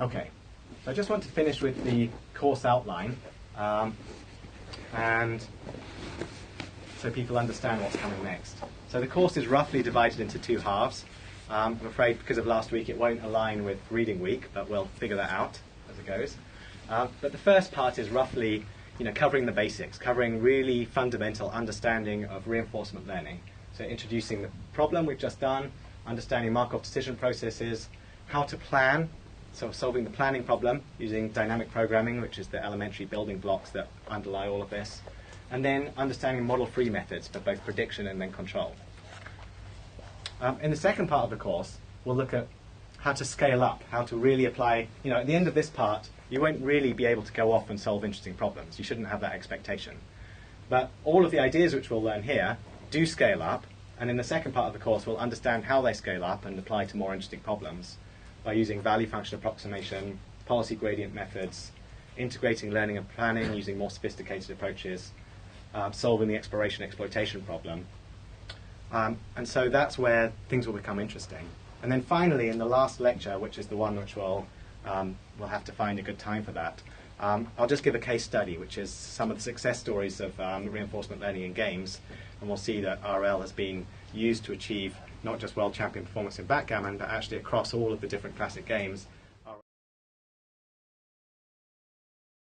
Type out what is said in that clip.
Okay, so I just want to finish with the course outline, and so people understand what's coming next. So the course is roughly divided into two halves. I'm afraid because of last week it won't align with reading week, but we'll figure that out as it goes. But the first part is roughly covering the basics, covering really fundamental understanding of reinforcement learning. So introducing the problem we've just done, understanding Markov decision processes, how to plan, so solving the planning problem using dynamic programming, which is the elementary building blocks that underlie all of this, and then understanding model-free methods for both prediction and then control. In the second part of the course, we'll look at how to scale up, how to really apply. At the end of this part, you won't really be able to go off and solve interesting problems. You shouldn't have that expectation. But all of the ideas which we'll learn here do scale up, and in the second part of the course, we'll understand how they scale up and apply to more interesting problems by using value function approximation, policy gradient methods, integrating learning and planning using more sophisticated approaches, solving the exploration-exploitation problem. And so that's where things will become interesting. And then finally, in the last lecture, which is the one which we'll have to find a good time for that, I'll just give a case study, which is some of the success stories of reinforcement learning in games. And we'll see that RL has been used to achieve not just world champion performance in backgammon, but actually across all of the different classic games,